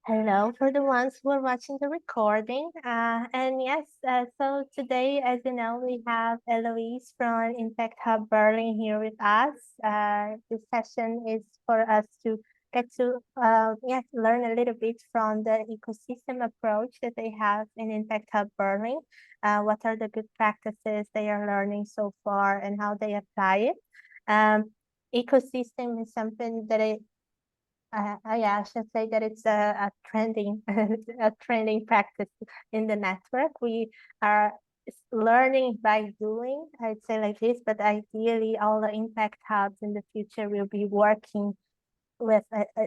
Hello for the ones who are watching the recording. And yes, so today, as you know, we have Eloise from Impact Hub Berlin here with us. This session is for us to get to learn a little bit from the ecosystem approach that they have in Impact Hub Berlin. What are the good practices they are learning so far and how they apply it. Ecosystem is something that I should say that it's a trending a trending practice in the network. We are learning by doing, I'd say like this, but ideally all the impact hubs in the future will be working with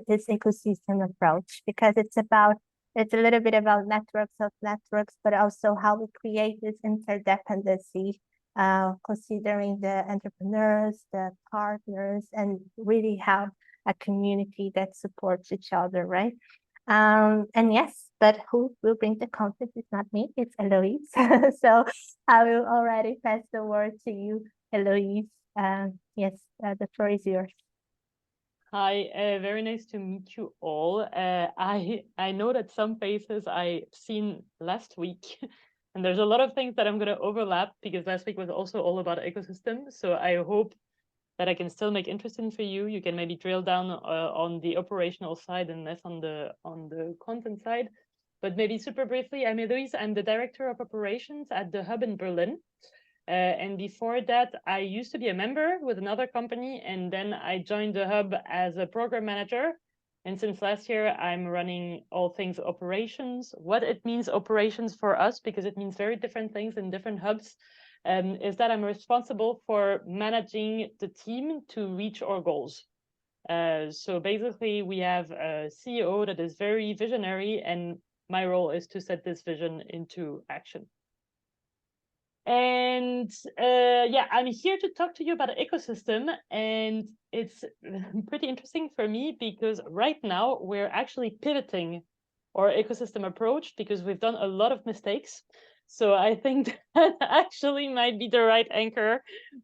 this ecosystem approach because it's a little bit about networks of networks, but also how we create this interdependency, considering the entrepreneurs, the partners, and really have a community that supports each other, right? And yes, but who will bring the content is not me, it's Eloise. So I will already pass the word to you, Eloise. Yes, the floor is yours. Hi, very nice to meet you all. I know that some faces I've seen last week, and there's a lot of things that I'm going to overlap because last week was also all about ecosystem. So I hope that I can still make interesting for you. You can maybe drill down on the operational side and less on the content side. But maybe super briefly, I'm Eloise. I'm the director of operations at the Hub in Berlin. And before that, I used to be a member with another company, and then I joined the Hub as a program manager. And since last year, I'm running all things operations. What it means operations for us, because it means very different things in different hubs, is that I'm responsible for managing the team to reach our goals. So basically, we have a CEO that is very visionary, and my role is to set this vision into action. And yeah, I'm here to talk to you about ecosystem, and it's pretty interesting for me because right now we're actually pivoting our ecosystem approach because we've done a lot of mistakes. So I think that actually might be the right anchor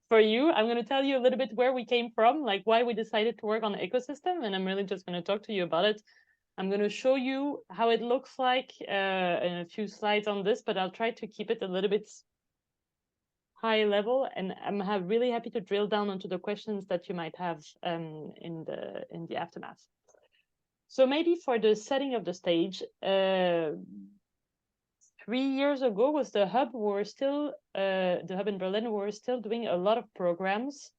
for you. I'm going to tell you a little bit where we came from, like why we decided to work on the ecosystem, and I'm really just going to talk to you about it. I'm going to show you how it looks like in a few slides on this, but I'll try to keep it a little bit high level, and I'm really happy to drill down onto the questions that you might have in the aftermath. So maybe for the setting of the stage, 3 years ago was the hub. The hub in Berlin. We were still doing a lot of programs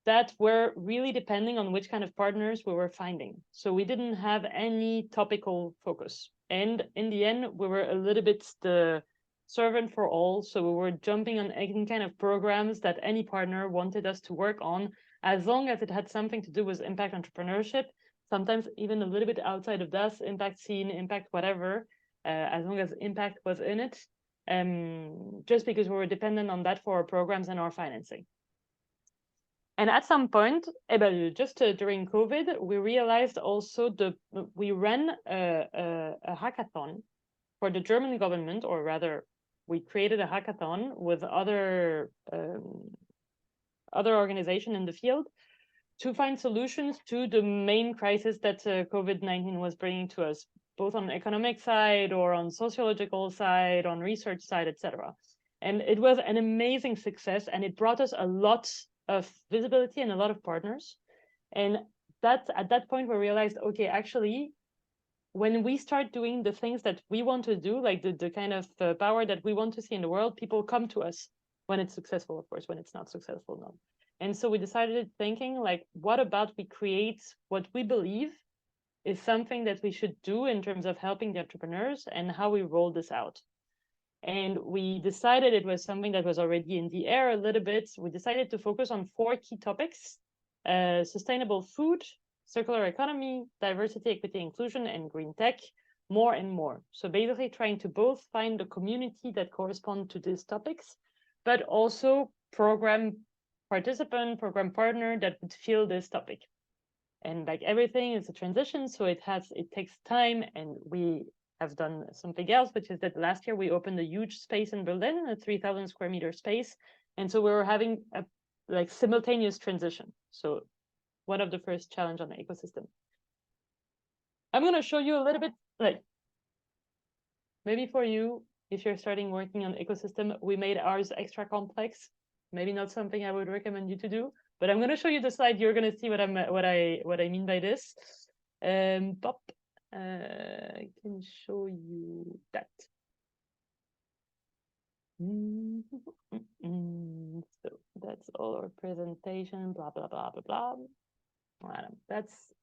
that were really depending on which kind of partners we were finding. So we didn't have any topical focus, and in the end, we were a little bit the servant for all. So we were jumping on any kind of programs that any partner wanted us to work on, as long as it had something to do with impact entrepreneurship, sometimes even a little bit outside of that, impact scene, impact whatever, as long as impact was in it, just because we were dependent on that for our programs and our financing. And at some point, just during COVID, we realized also we ran a hackathon for the German government, or rather, we created a hackathon with other organizations in the field to find solutions to the main crisis that COVID-19 was bringing to us, both on the economic side or on sociological side, on research side, etc. And it was an amazing success, and it brought us a lot of visibility and a lot of partners. And at that point, we realized, okay, actually, when we start doing the things that we want to do, like the kind of power that we want to see in the world, people come to us when it's successful, of course. When it's not successful, no. And so we decided thinking, like, what about we create what we believe is something that we should do in terms of helping the entrepreneurs, and how we roll this out. And we decided it was something that was already in the air a little bit. We decided to focus on 4 key topics: sustainable food, circular economy, diversity, equity, inclusion, and green tech, more and more. So basically trying to both find the community that correspond to these topics, but also program participant, program partner that would feel this topic. And like everything is a transition, so it takes time, and we have done something else, which is that last year we opened a huge space in Berlin, a 3,000 square meter space. And so we were having a simultaneous transition. So one of the first challenge on the ecosystem. I'm going to show you a little bit like maybe for you, if you're starting working on ecosystem, we made ours extra complex. Maybe not something I would recommend you to do, but I'm going to show you the slide. You're going to see what I mean by this. Pop, I can show you that. So that's all our presentation, blah, blah, blah, blah, blah. That's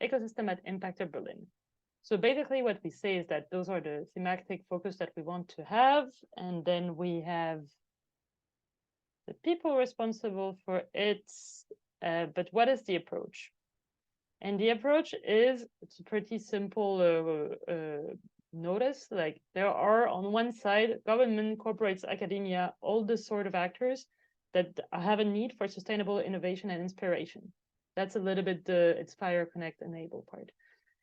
ecosystem at Impactor Berlin. So basically what we say is that those are the thematic focus that we want to have. And then we have the people responsible for it. But what is the approach? And the approach is, it's a pretty simple notice. Like there are on one side, government, corporates, academia, all the sort of actors that have a need for sustainable innovation and inspiration. That's a little bit the Inspire, Connect, Enable part.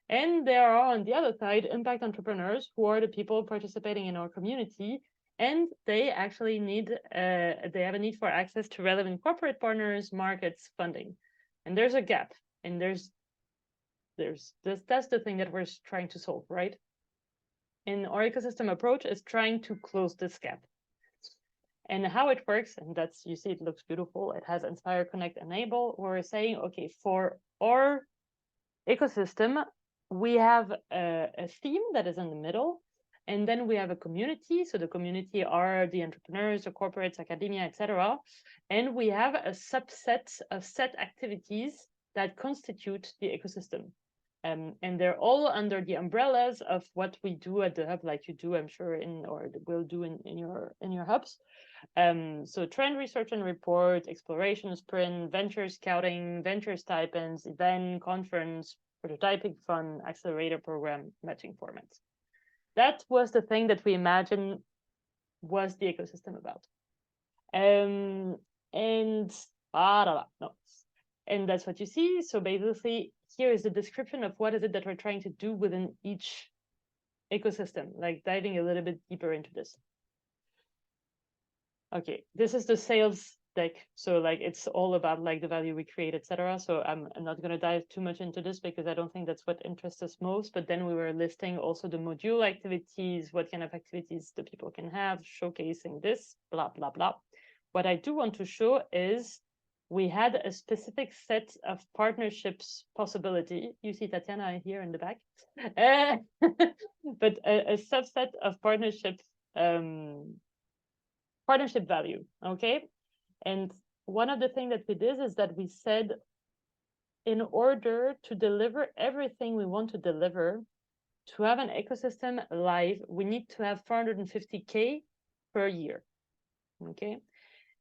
And there are on the other side, impact entrepreneurs who are the people participating in our community. And they actually need, they have a need for access to relevant corporate partners, markets, funding. And there's a gap. And that's the thing that we're trying to solve, right? And our ecosystem approach is trying to close this gap. And how it works, and that's, you see, it looks beautiful. It has Inspire, Connect, Enable. We're saying, okay, for our ecosystem, we have a theme that is in the middle, and then we have a community. So the community are the entrepreneurs, the corporates, academia, etc. And we have a subset of set activities that constitute the ecosystem. And they're all under the umbrellas of what we do at the hub, like you do, I'm sure, or will do in your hubs. So trend research and report, exploration sprint, venture scouting, venture stipends, event, conference, prototyping fund, accelerator program, matching formats. That was the thing that we imagined was the ecosystem about. And that's what you see. So basically, here is the description of what is it that we're trying to do within each ecosystem, like diving a little bit deeper into this. Okay, this is the sales deck. So like it's all about like the value we create, etc. So I'm not going to dive too much into this because I don't think that's what interests us most. But then we were listing also the module activities, what kind of activities the people can have, showcasing this, blah, blah, blah. What I do want to show is we had a specific set of partnerships possibility. You see Tatiana here in the back, but a subset of partnership value, okay? And one of the things that we did is that we said, in order to deliver everything we want to deliver, to have an ecosystem live, we need to have 450K per year, okay?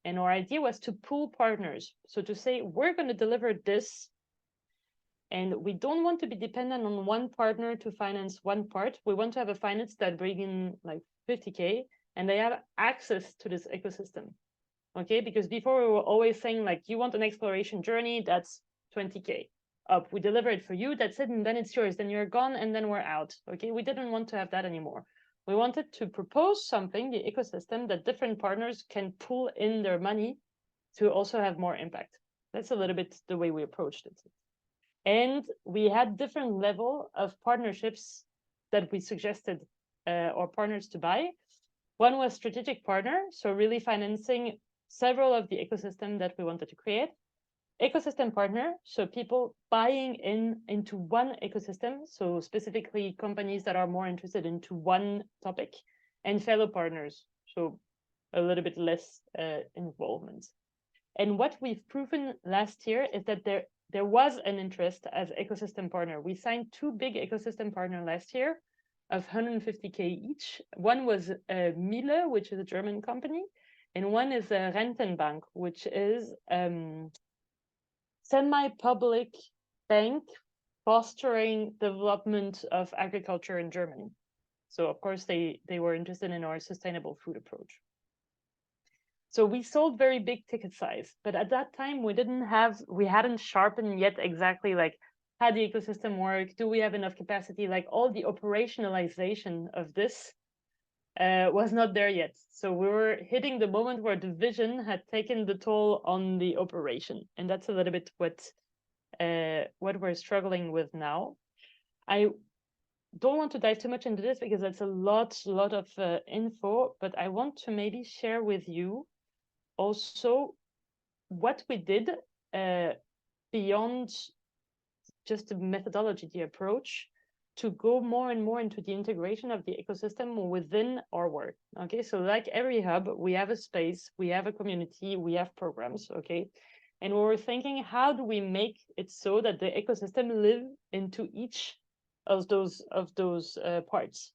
And our idea was to pool partners. So to say, we're going to deliver this, and we don't want to be dependent on one partner to finance one part. We want to have a finance that bring in like 50K, and they have access to this ecosystem, okay? Because before we were always saying like, you want an exploration journey, that's 20K up. We deliver it for you, that's it, and then it's yours. Then you're gone, and then we're out, okay? We didn't want to have that anymore. We wanted to propose something, the ecosystem, that different partners can pull in their money to also have more impact. That's a little bit the way we approached it. And we had different level of partnerships that we suggested our partners to buy. One was strategic partner, so really financing several of the ecosystem that we wanted to create. Ecosystem partner, so people buying into one ecosystem, so specifically companies that are more interested into one topic, and fellow partners, so a little bit less involvement. And what we've proven last year is that there was an interest as ecosystem partner. We signed 2 big ecosystem partners last year of 150K each. One was Miele, which is a German company, and one is Rentenbank, which is semi-public bank fostering development of agriculture in Germany. So of course they were interested in our sustainable food approach. So we sold very big ticket size, but at that time we hadn't sharpened yet exactly like how the ecosystem work, do we have enough capacity, like all the operationalization of this was not there yet. So we were hitting the moment where the vision had taken the toll on the operation. And that's a little bit what we're struggling with now. don't want to dive too much into this because that's a lot of info, but I want to maybe share with you also what we did beyond just the methodology, the approach, to go more and more into the integration of the ecosystem within our work. Okay, so like every hub, we have a space, we have a community, we have programs. Okay, and we were thinking, how do we make it so that the ecosystem live into each of those parts?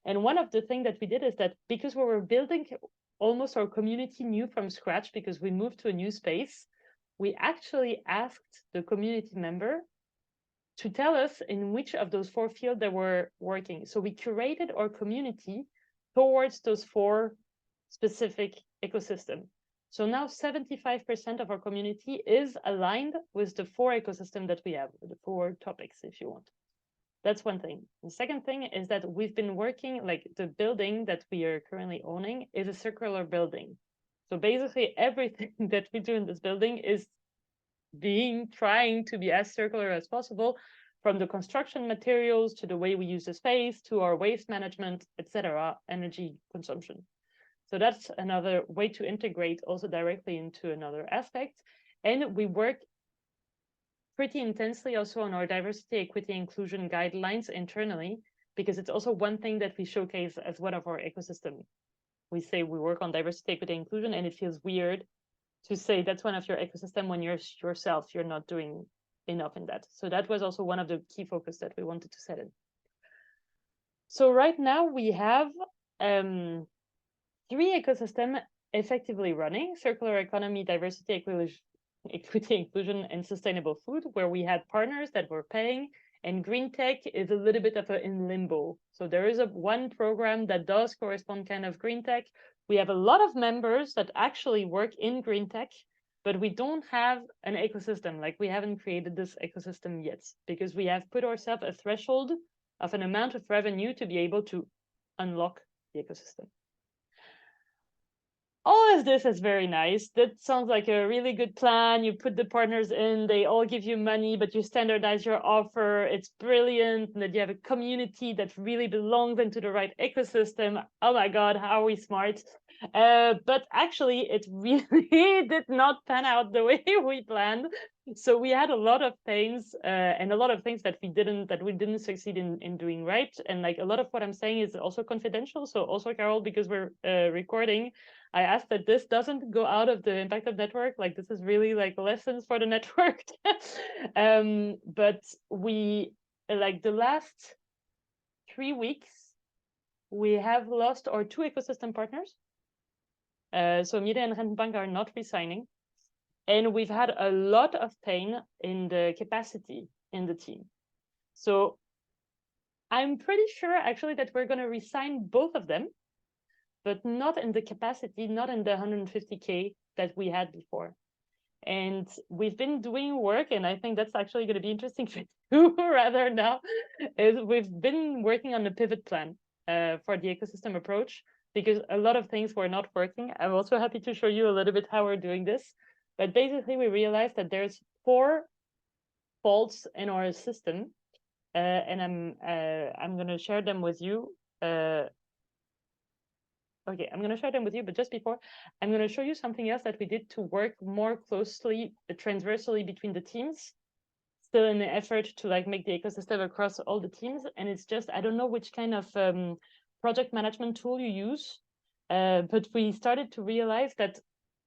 And one of the things that we did is that because we were building almost our community new from scratch, because we moved to a new space, we actually asked the community member to tell us in which of those 4 fields they were working. So we curated our community towards those 4 specific ecosystems. So now 75% of our community is aligned with the 4 ecosystems that we have, the 4 topics, if you want. That's one thing. The second thing is that we've been working, like the building that we are currently owning is a circular building. So basically everything that we do in this building is trying to be as circular as possible, from the construction materials to the way we use the space to our waste management, etc., energy consumption. So that's another way to integrate also directly into another aspect. And we work pretty intensely also on our diversity, equity, inclusion guidelines internally, because it's also one thing that we showcase as one of our ecosystem. We say we work on diversity, equity, inclusion, and it feels weird to say that's one of your ecosystem when you're not doing enough in that. So that was also one of the key focus that we wanted to set in. So right now we have 3 ecosystems effectively running: circular economy, diversity, equity, inclusion, and sustainable food, where we had partners that were paying, and green tech is a little bit of in limbo. So there is one program that does correspond kind of green tech. We have a lot of members that actually work in green tech, but we don't have an ecosystem. Like, we haven't created this ecosystem yet, because we have put ourselves a threshold of an amount of revenue to be able to unlock the ecosystem. All of this is very nice. That sounds like a really good plan. You put the partners in, they all give you money, but you standardize your offer. It's brilliant. And that you have a community that really belongs into the right ecosystem. Oh my God, how are we smart? But actually, it really did not pan out the way we planned. So we had a lot of pains and a lot of things that we didn't succeed in doing right. And like, a lot of what I'm saying is also confidential. So also, Carol, because we're recording, I asked that this doesn't go out of the Impact Hub network. Like, this is really like lessons for the network. But we, like, the last 3 weeks, we have lost our 2 ecosystem partners. So Mide and Rentenbank are not resigning. And we've had a lot of pain in the capacity in the team. So I'm pretty sure actually that we're going to resign both of them, but not in the capacity, not in the 150K that we had before. And we've been doing work, and I think that's actually going to be interesting for you rather now, is we've been working on a pivot plan for the ecosystem approach, because a lot of things were not working. I'm also happy to show you a little bit how we're doing this. But basically, we realized that there's 4 faults in our system, and I'm going to share them with you. Okay, I'm going to share them with you, but just before, I'm going to show you something else that we did to work more closely, transversally between the teams, still in the effort to like make the ecosystem across all the teams. And it's just, I don't know which kind of project management tool you use, but we started to realize that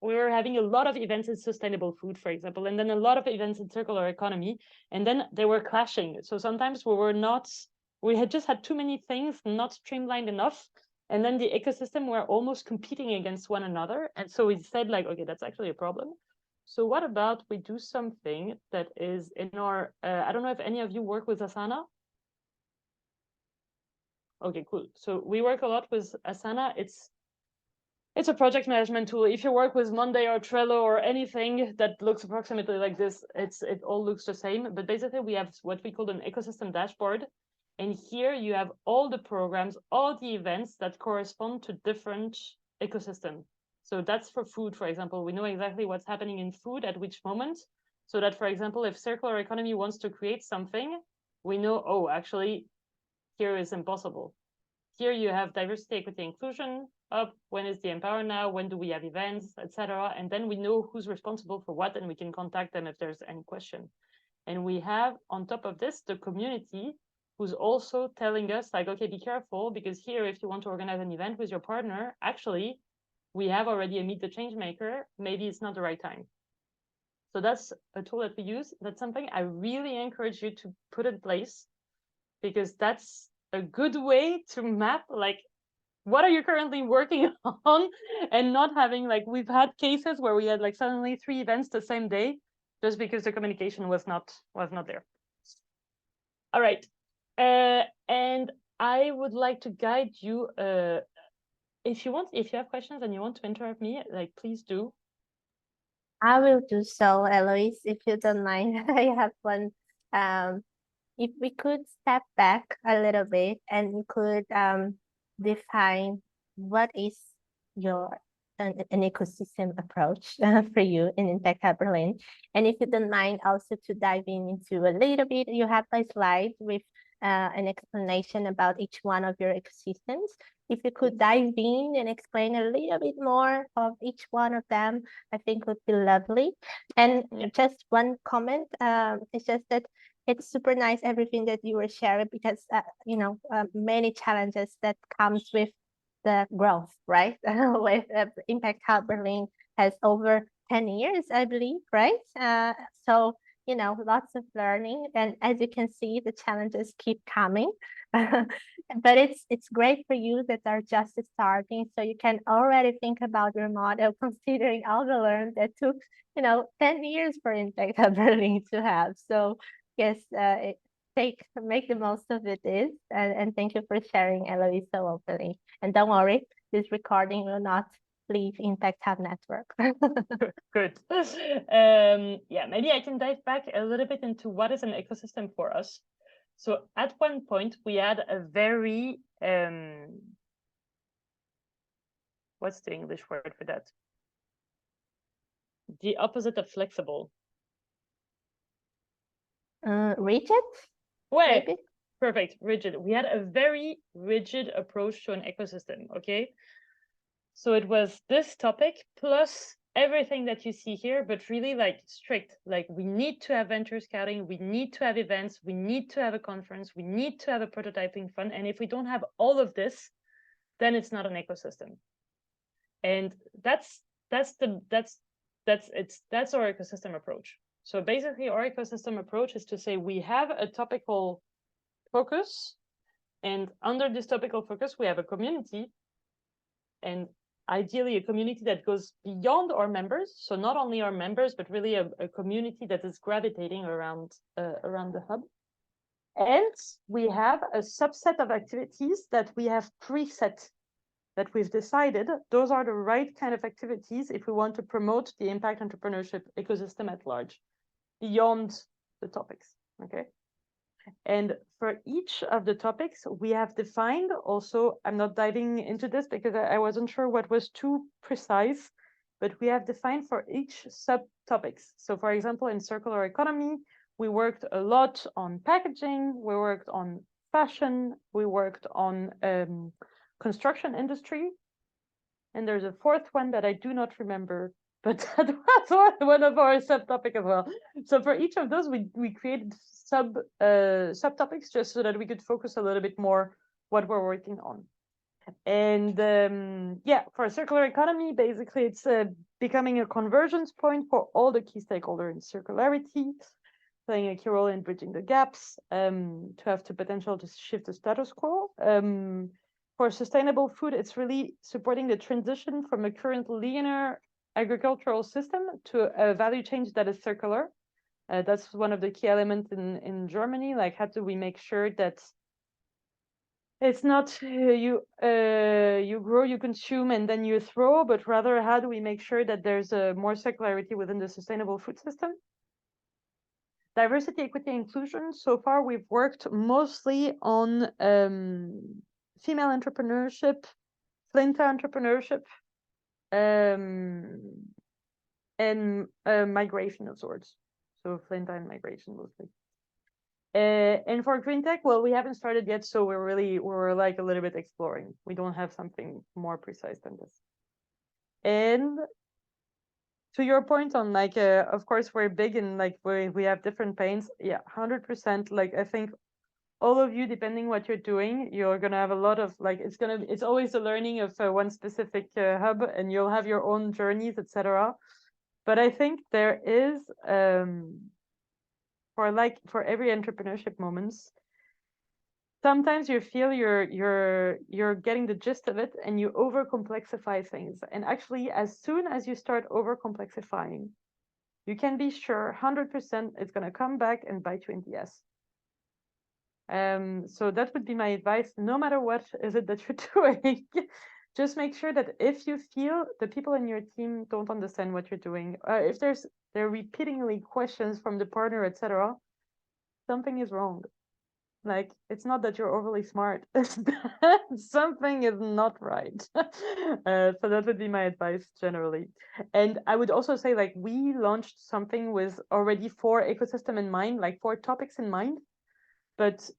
we were having a lot of events in sustainable food, for example, and then a lot of events in circular economy, and then they were clashing. So sometimes we had just had too many things, not streamlined enough. And then the ecosystem were almost competing against one another. And so we said, like, okay, that's actually a problem. So what about we do something that is in our, I don't know if any of you work with Asana. Okay, cool. So we work a lot with Asana. It's a project management tool. If you work with Monday or Trello or anything that looks approximately like this, it all looks the same. But basically, we have what we call an ecosystem dashboard. And here you have all the programs, all the events that correspond to different ecosystems. So that's for food, for example. We know exactly what's happening in food at which moment. So that, for example, if circular economy wants to create something, we know, oh, actually, Here is impossible. Here you have diversity, equity, inclusion up. When is the Empower Now? When do we have events, etc.? And then we know who's responsible for what, and we can contact them if there's any question. And we have, on top of this, the community who's also telling us, like, okay, be careful, because here, if you want to organize an event with your partner, actually, we have already a Meet the Changemaker. Maybe it's not the right time. So that's a tool that we use. That's something I really encourage you to put in place, because that's a good way to map, like, what are you currently working on, and not having, like, we've had cases where we had like suddenly 3 events the same day just because the communication was not there. All right. And I would like to guide you, if you have questions and you want to interrupt me, like, please do. I will do so, Eloise, if you don't mind. I have one. If we could step back a little bit and you could define what is your an ecosystem approach for you in Impact Hub Berlin. And if you don't mind also to dive into a little bit, you have a slide with an explanation about each one of your ecosystems. If you could dive in and explain a little bit more of each one of them, I think would be lovely. And just one comment, it's just that it's super nice everything that you were sharing, because many challenges that comes with the growth, right? With Impact Hub Berlin has over 10 years, I believe, right? So lots of learning, and as you can see, the challenges keep coming. But it's great for you that are just starting, so you can already think about your model, considering all the learn that took 10 years for Impact Hub Berlin to have. So yes, make the most of it is, and thank you for sharing, Eloise, so openly. And don't worry, this recording will not leave Impact Hub Network. Good. Yeah, maybe I can dive back a little bit into what is an ecosystem for us. So at one point we had a very what's the English word for that? The opposite of flexible. Rigid? Well, maybe? perfect, rigid. We had a very rigid approach to an ecosystem, okay? So it was this topic plus everything that you see here, but really like strict. Like, we need to have venture scouting, we need to have events, we need to have a conference, we need to have a prototyping fund. And if we don't have all of this, then it's not an ecosystem. And that's our ecosystem approach. So basically our ecosystem approach is to say we have a topical focus, and under this topical focus we have a community, and ideally a community that goes beyond our members. So not only our members, but really a community that is gravitating around the hub. And we have a subset of activities that we have preset, that we've decided those are the right kind of activities if we want to promote the impact entrepreneurship ecosystem at large, beyond the topics, okay? And for each of the topics, we have defined also, I'm not diving into this because I wasn't sure what was too precise, but we have defined for each subtopics. So for example, in circular economy, we worked a lot on packaging, we worked on fashion, we worked on construction industry. And there's a fourth one that I do not remember, but that was one of our subtopics as well. So for each of those, we created subtopics just so that we could focus a little bit more what we're working on. And yeah, for circular economy, basically it's becoming a convergence point for all the key stakeholders in circularity, playing a key role in bridging the gaps, to have the potential to shift the status quo. For sustainable food, it's really supporting the transition from a current linear agricultural system to a value chain that is circular. That's one of the key elements in Germany. Like, how do we make sure that it's not you grow, you consume, and then you throw, but rather how do we make sure that there's more circularity within the sustainable food system? Diversity, equity, inclusion. So far, we've worked mostly on female entrepreneurship, Flinte entrepreneurship, and migration of sorts. So Flinte and migration mostly. And for green tech, well, we haven't started yet, so we're like a little bit exploring. We don't have something more precise than this. And to your point on like, of course, we're big and like we have different pains. Yeah, 100%. Like I think all of you, depending what you're doing, you're gonna have a lot of like it's always the learning of one specific hub, and you'll have your own journeys, etc. But I think there is for every entrepreneurship moments, sometimes you feel you're getting the gist of it and you over complexify things. And actually, as soon as you start over complexifying, you can be sure 100% it's going to come back and bite you in the ass. So that would be my advice. No matter what is it that you're doing, just make sure that if you feel the people in your team don't understand what you're doing, if there are repeatedly questions from the partner, etc., something is wrong. Like, it's not that you're overly smart. Something is not right. So that would be my advice generally. And I would also say, like, we launched something with already 4 ecosystem in mind, like 4 topics in mind. But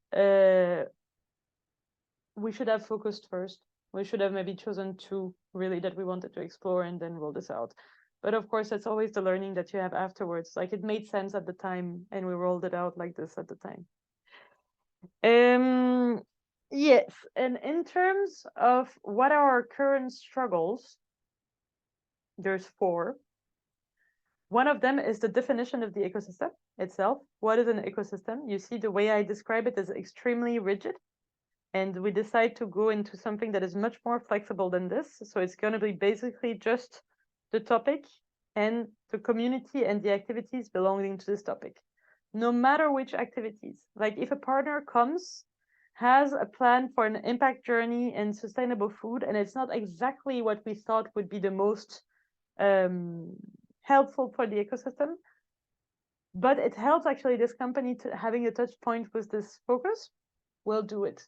we should have focused first. We should have maybe chosen 2 really that we wanted to explore and then roll this out. But of course, that's always the learning that you have afterwards. Like, it made sense at the time and we rolled it out like this at the time. Yes, and in terms of what are our current struggles, there's 4. One of them is the definition of the ecosystem itself. What is an ecosystem? You see, the way I describe it is extremely rigid, and we decide to go into something that is much more flexible than this. So it's going to be basically just the topic and the community and the activities belonging to this topic. No matter which activities, like if a partner comes, has a plan for an impact journey in sustainable food, and it's not exactly what we thought would be the most helpful for the ecosystem, but it helps actually this company to having a touch point with this focus, we'll do it.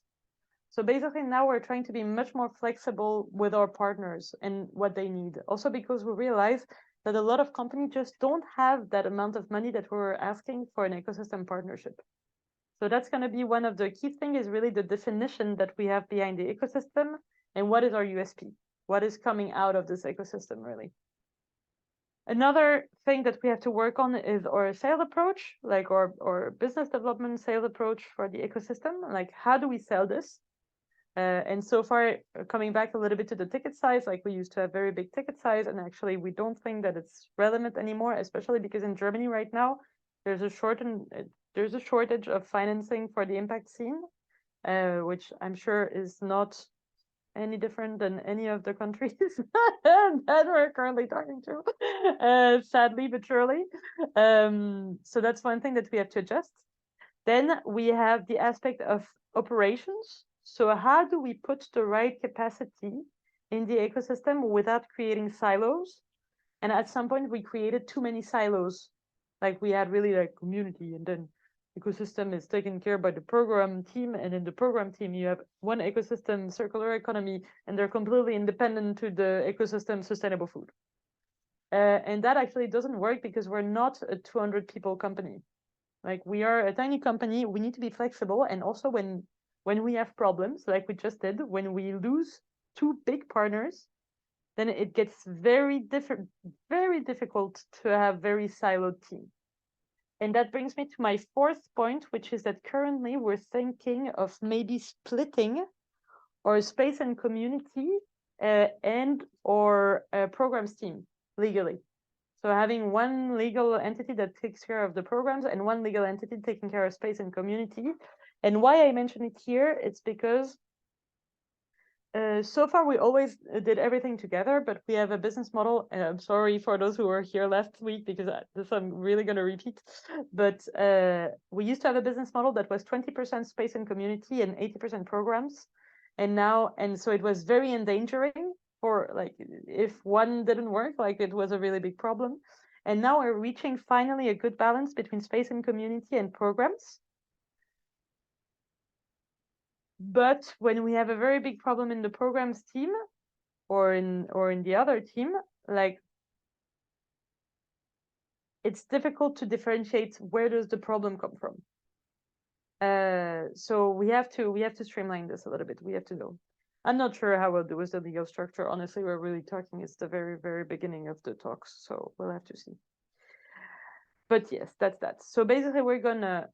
So basically now we're trying to be much more flexible with our partners and what they need. Also because we realize that a lot of companies just don't have that amount of money that we're asking for an ecosystem partnership. So that's going to be one of the key things, is really the definition that we have behind the ecosystem and what is our USP, what is coming out of this ecosystem really. Another thing that we have to work on is our sales approach, like our business development sales approach for the ecosystem. Like, how do we sell this? And so far, coming back a little bit to the ticket size, like we used to have very big ticket size, and actually we don't think that it's relevant anymore, especially because in Germany right now, there's a shortage of financing for the impact scene, which I'm sure is not any different than any of the countries that we're currently talking to, sadly but surely. So that's one thing that we have to adjust. Then we have the aspect of operations. So how do we put the right capacity in the ecosystem without creating silos? And at some point we created too many silos. Like, we had really like community, and then ecosystem is taken care by the program team, and in the program team you have one ecosystem circular economy, and they're completely independent to the ecosystem sustainable food. And that actually doesn't work because we're not a 200 people company. Like, we are a tiny company. We need to be flexible. And also when we have problems, like we just did, when we lose 2 big partners, then it gets very difficult to have very siloed team. And that brings me to my 4th point, which is that currently we're thinking of maybe splitting our space and community and our programs team legally. So having one legal entity that takes care of the programs and one legal entity taking care of space and community. And why I mention it here, it's because so far we always did everything together, but we have a business model, and I'm sorry for those who were here last week because this I'm really going to repeat, but we used to have a business model that was 20% space and community and 80% programs. And so it was very endangering for, like, if one didn't work, like, it was a really big problem. And now we're reaching finally a good balance between space and community and programs. But when we have a very big problem in the programs team or in the other team, like, it's difficult to differentiate where does the problem come from. So we have to streamline this a little bit. We have to know. I'm not sure how we'll do with the legal structure. Honestly, we're really talking. It's the very, very beginning of the talks, so we'll have to see. But yes, that's that. So basically, we're gonna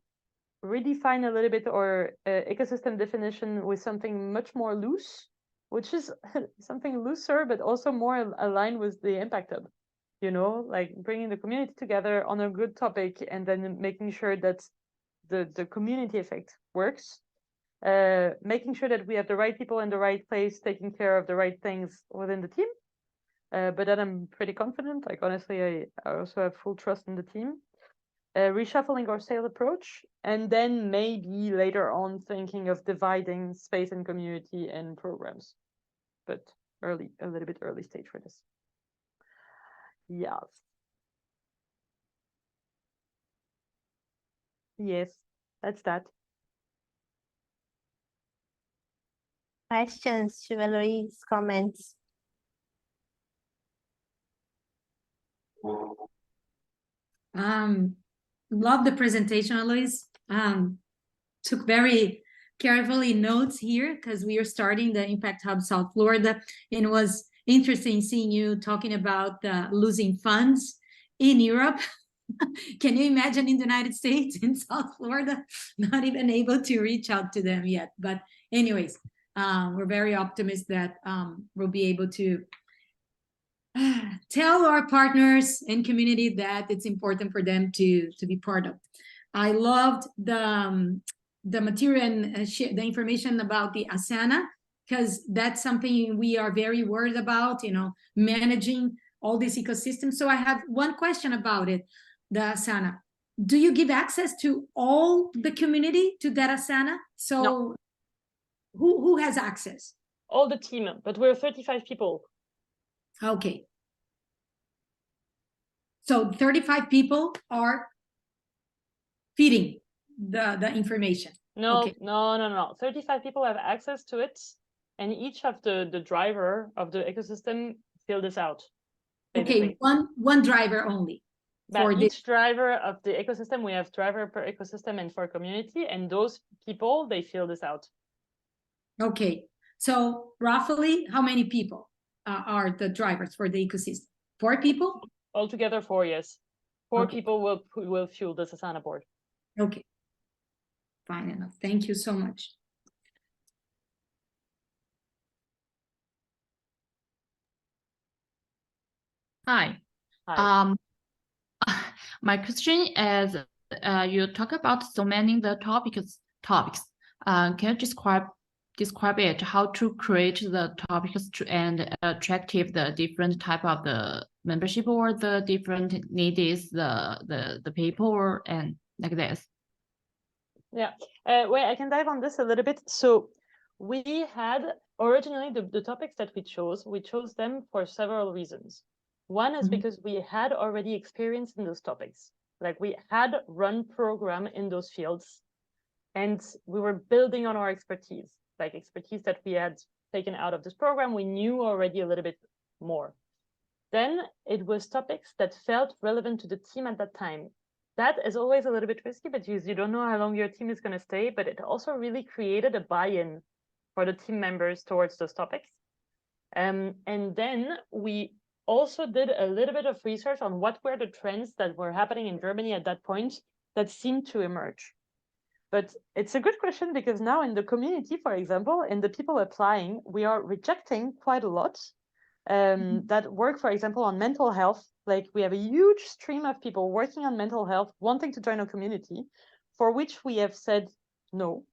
redefine a little bit our ecosystem definition with something much more loose, which is something looser, but also more aligned with the Impact Hub. You know, like bringing the community together on a good topic and then making sure that the community effect works. Making sure that we have the right people in the right place, taking care of the right things within the team. But then I'm pretty confident. Like, honestly, I also have full trust in the team. Reshuffling our sales approach, and then maybe later on thinking of dividing space and community and programs. But a little bit early stage for this. Yes. Yes, that's that. Questions to Eloise, comments? Love the presentation, Eloise. Took very carefully notes here because we are starting the Impact Hub South Florida, and it was interesting seeing you talking about losing funds in Europe. Can you imagine in the United States, in South Florida, not even able to reach out to them yet? But anyways, we're very optimistic that we'll be able to tell our partners and community that it's important for them to be part of. I loved the material and the information about the Asana, because that's something we are very worried about, you know, managing all this ecosystem. So I have one question about it, the Asana. Do you give access to all the community to that Asana? So No. Who has access? All the team, but we're 35 people. Okay. So 35 people are feeding the information. No, Okay. no. 35 people have access to it, and each of the driver of the ecosystem fill this out. Basically. Okay, one driver only. But each driver of the ecosystem, we have driver per ecosystem and for community, and those people, they fill this out. Okay, so roughly how many people are the drivers for the ecosystem? 4 people? Altogether 4, yes. 4 people will fuel the Asana board. Okay, fine enough. Thank you so much. Hi. Hi. My question is, you talk about so many the topics. Can you describe it, how to create the topics and attractive the different type of the membership or the different needs the people and like this? Yeah, wait, I can dive on this a little bit. So we had originally the topics that we chose them for several reasons. One is because we had already experience in those topics. Like, we had run program in those fields, and we were building on our expertise, like expertise that we had taken out of this program. We knew already a little bit more. Then it was topics that felt relevant to the team at that time. That is always a little bit risky because you don't know how long your team is going to stay, but it also really created a buy-in for the team members towards those topics. And then we also did a little bit of research on what were the trends that were happening in Germany at that point that seemed to emerge. But it's a good question, because now in the community, for example, in the people applying, we are rejecting quite a lot that work, for example, on mental health. Like, we have a huge stream of people working on mental health, wanting to join a community, for which we have said no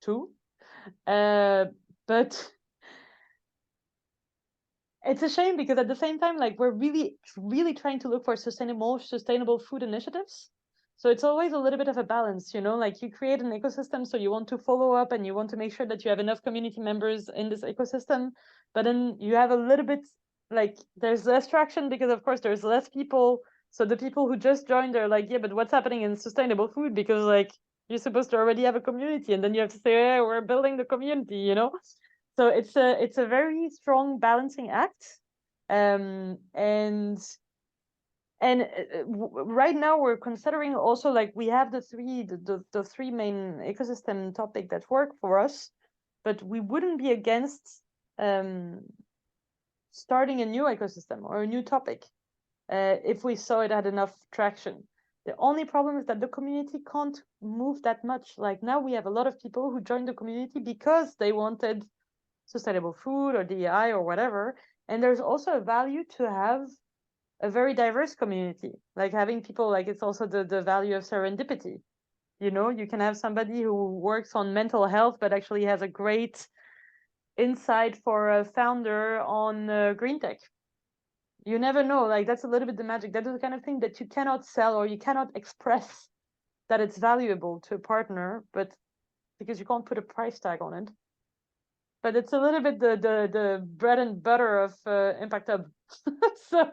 to. But it's a shame, because at the same time, like, we're really, really trying to look for sustainable food initiatives. So it's always a little bit of a balance, you know, like, you create an ecosystem, so you want to follow up and you want to make sure that you have enough community members in this ecosystem, but then you have a little bit, like, there's less traction because, of course, there's less people. So the people who just joined are like, yeah, but what's happening in sustainable food? Because, like, you're supposed to already have a community, and then you have to say, yeah, we're building the community, you know? So it's a very strong balancing act. And And right now we're considering also, like, we have the three main ecosystem topic that work for us, but we wouldn't be against starting a new ecosystem or a new topic if we saw it had enough traction. The only problem is that the community can't move that much. Like, now we have a lot of people who joined the community because they wanted sustainable food or DEI or whatever. And there's also a value to have a very diverse community, like having people, like, it's also the value of serendipity. You know, you can have somebody who works on mental health, but actually has a great insight for a founder on green tech. You never know, like, that's a little bit the magic. That is the kind of thing that you cannot sell, or you cannot express that it's valuable to a partner, but because you can't put a price tag on it. But it's a little bit the bread and butter of Impact Hub. So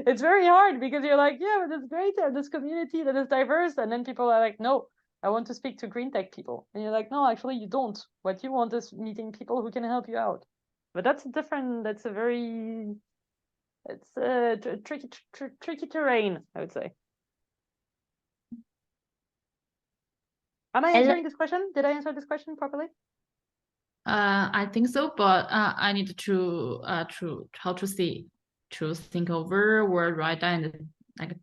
it's very hard, because you're like, yeah, but it's great to have this community that is diverse, and then people are like, no, I want to speak to green tech people, and you're like, no, actually you don't. What you want is meeting people who can help you out. But that's a very, it's a tricky terrain, I would say. Am I answering this question? Did I answer this question properly? I think so, but I need to how to say, to think over word right and like.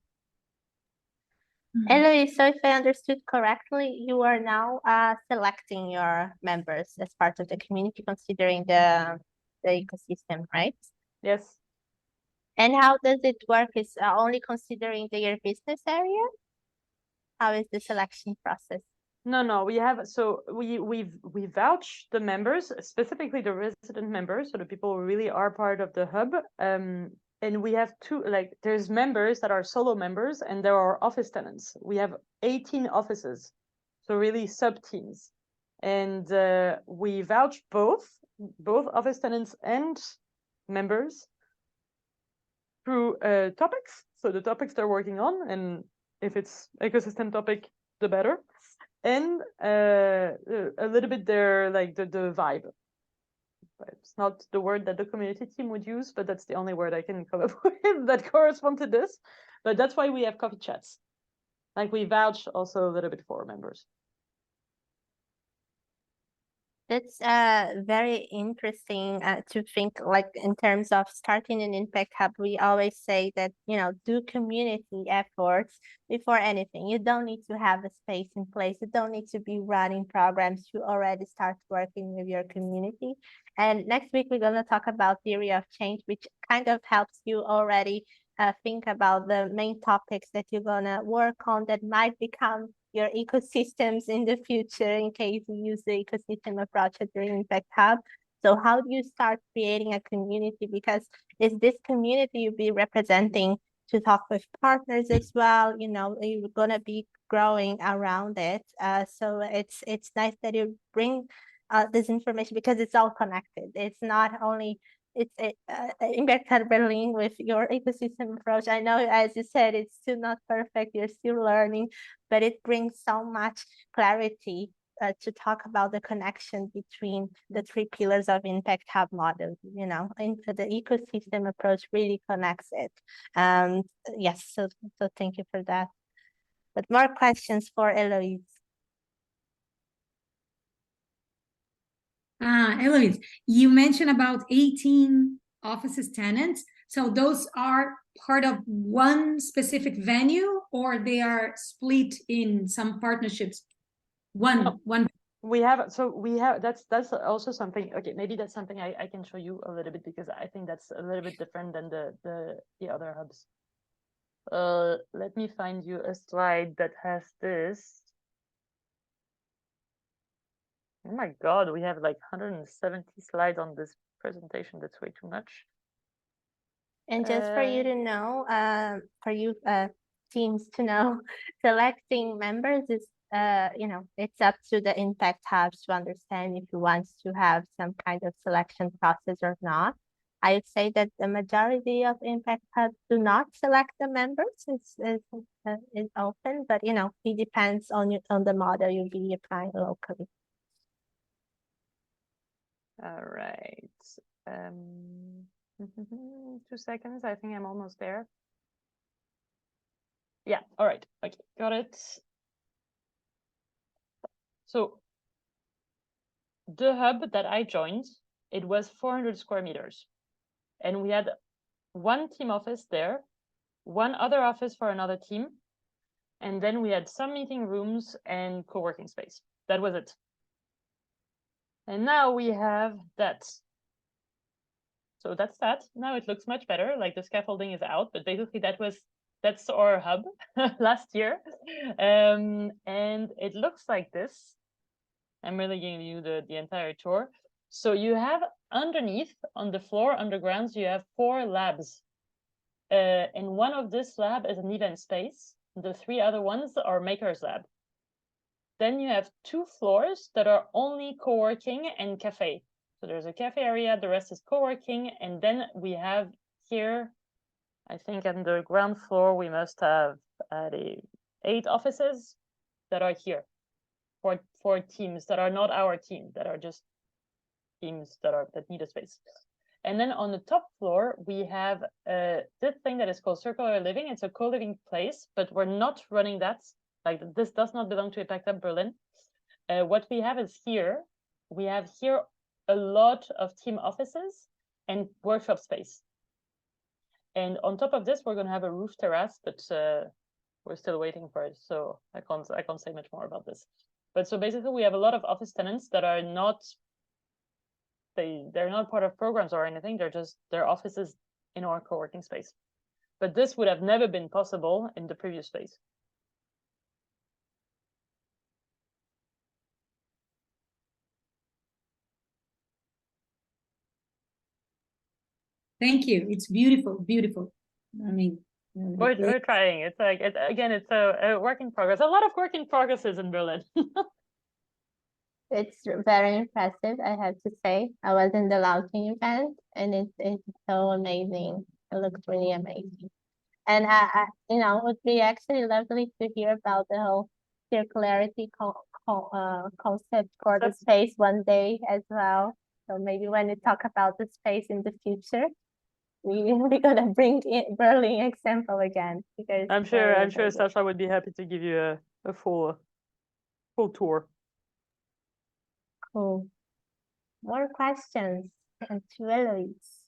Eloise, so if I understood correctly, you are now selecting your members as part of the community, considering the ecosystem, right? Yes. And how does it work? Is only considering their business area? How is the selection process? No, we have, so we vouch the members, specifically the resident members, so the people who really are part of the hub. And we have two, like, there's members that are solo members, and there are office tenants. We have 18 offices, so really sub teams. And we vouch both office tenants and members through topics. So the topics they're working on, and if it's ecosystem topic, the better. And a little bit their, like, the vibe. It's not the word that the community team would use, but that's the only word I can come up with that corresponds to this. But that's why we have coffee chats. Like, we vouch also a little bit for members. That's very interesting to think, like, in terms of starting an impact hub. We always say that, you know, do community efforts before anything. You don't need to have a space in place. You don't need to be running programs. You already start working with your community. And next week, we're going to talk about theory of change, which kind of helps you already think about the main topics that you're going to work on that might become your ecosystems in the future, in case you use the ecosystem approach at your Impact Hub. So how do you start creating a community? Because is this community you'll be representing to talk with partners as well? You know, you're gonna be growing around it. So it's nice that you bring this information, because it's all connected. It's not only it's Impact Hub Berlin with your ecosystem approach. I know, as you said, it's still not perfect. You're still learning, but it brings so much clarity to talk about the connection between the three pillars of Impact Hub model. You know, into the ecosystem approach really connects it. Yes, so thank you for that. But more questions for Eloise. Eloise, you mentioned about 18 offices tenants. So those are part of one specific venue, or they are split in some partnerships? One. We have, that's also something. Okay, maybe that's something I can show you a little bit, because I think that's a little bit different than the other hubs. Let me find you a slide that has this. Oh my God, we have like 170 slides on this presentation. That's way too much. And just for you to know, for you teams to know, selecting members is, you know, it's up to the Impact Hubs to understand if you want to have some kind of selection process or not. I would say that the majority of Impact Hubs do not select the members. It's open, but, you know, it depends on the model you'll be applying locally. All right. 2 seconds. I think I'm almost there. Yeah, all right. Okay, got it. So the hub that I joined, it was 400 square meters. And we had one team office there, one other office for another team, and then we had some meeting rooms and co-working space. That was it. And now we have that. So that's that. Now it looks much better, like the scaffolding is out, but basically that's our hub last year. And it looks like this. I'm really giving you the entire tour. So you have underneath, on the floor, underground, you have 4 labs. And one of this lab is an event space. The 3 other ones are Maker's Lab. Then you have 2 floors that are only co-working and cafe. So there's a cafe area, the rest is co-working. And then we have here, I think on the ground floor, we must have 8 offices that are here for teams that are not our team, that are just teams that need a space. And then on the top floor, we have this thing that is called Circular Living. It's a co-living place, but we're not running that. Like, this does not belong to Impact Hub Berlin. What we have is here, we have here a lot of team offices and workshop space. And on top of this, we're going to have a roof terrace, but we're still waiting for it, so I can't say much more about this. But so basically, we have a lot of office tenants that are not, they're not part of programs or anything. They're just their offices in our co-working space. But this would have never been possible in the previous space. Thank you. It's beautiful, beautiful. I mean, We're trying. It's like, it's a work in progress. A lot of work in progresses in Berlin. It's very impressive, I have to say. I was in the launching event and it's so amazing. It looks really amazing. And it would be actually lovely to hear about the whole circularity concept for the space one day as well. So maybe when we talk about the space in the future, we're gonna bring in Berlin example again, because I'm sure Sasha would be happy to give you a full tour. Cool. More questions to Eloise.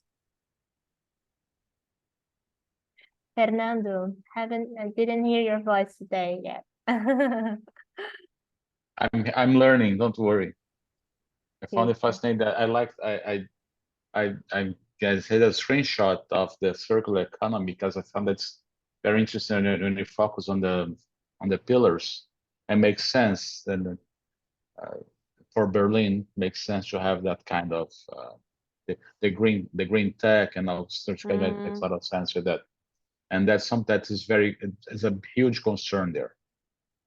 Fernando, I didn't hear your voice today yet. I'm learning, don't worry. I found it Beautiful. fascinating that I guys had a screenshot of the circular economy because I found it's very interesting when you focus on the pillars. It makes sense, and for Berlin makes sense to have that kind of the green tech and all such kind of makes a lot of sense with that. And that's something that is is a huge concern there.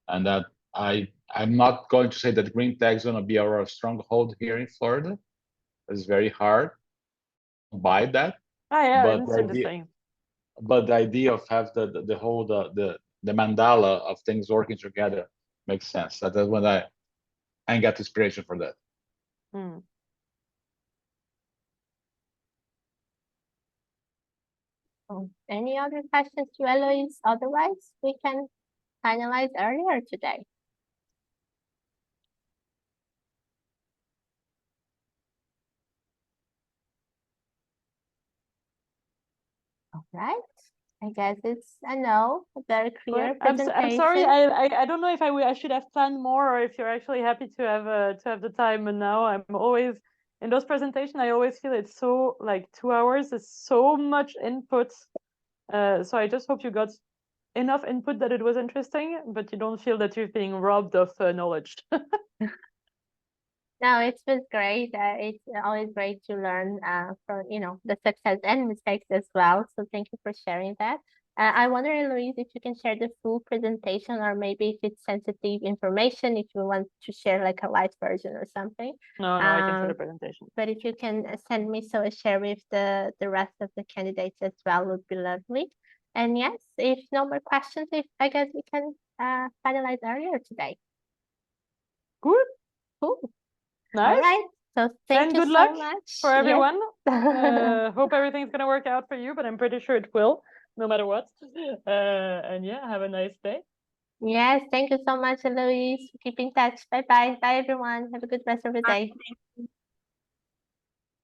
And that I'm not going to say that green tech is going to be our stronghold here in Florida. It's very hard to buy that. Oh yeah, but it's the idea, interesting. but the idea of have the whole the mandala of things working together makes sense. That's when I got inspiration for that. Mm. Any other questions to Eloise? Otherwise, we can finalize earlier today. All right. I guess it's a very clear presentation. I'm sorry. I don't know if I should have planned more, or if you're actually happy to have the time. But now I'm always in those presentations. I always feel it's so like 2 hours. It's so much input. So I just hope you got enough input that it was interesting, but you don't feel that you're being robbed of knowledge. No, it was great. It's always great to learn from the success and mistakes as well. So thank you for sharing that. I wonder, Louise, if you can share the full presentation, or maybe if it's sensitive information, if you want to share like a light version or something. No, I can share the presentation. But if you can send me so I share with the rest of the candidates as well, would be lovely. And yes, if no more questions, I guess we can finalize earlier today. Good. Cool. Nice. All right. So thank you good so luck much for everyone. Hope everything's gonna work out for you, but I'm pretty sure it will. no matter what. And yeah, have a nice day. Yes, thank you so much, Eloise. Keep in touch. Bye bye. Bye, everyone. Have a good rest of the day.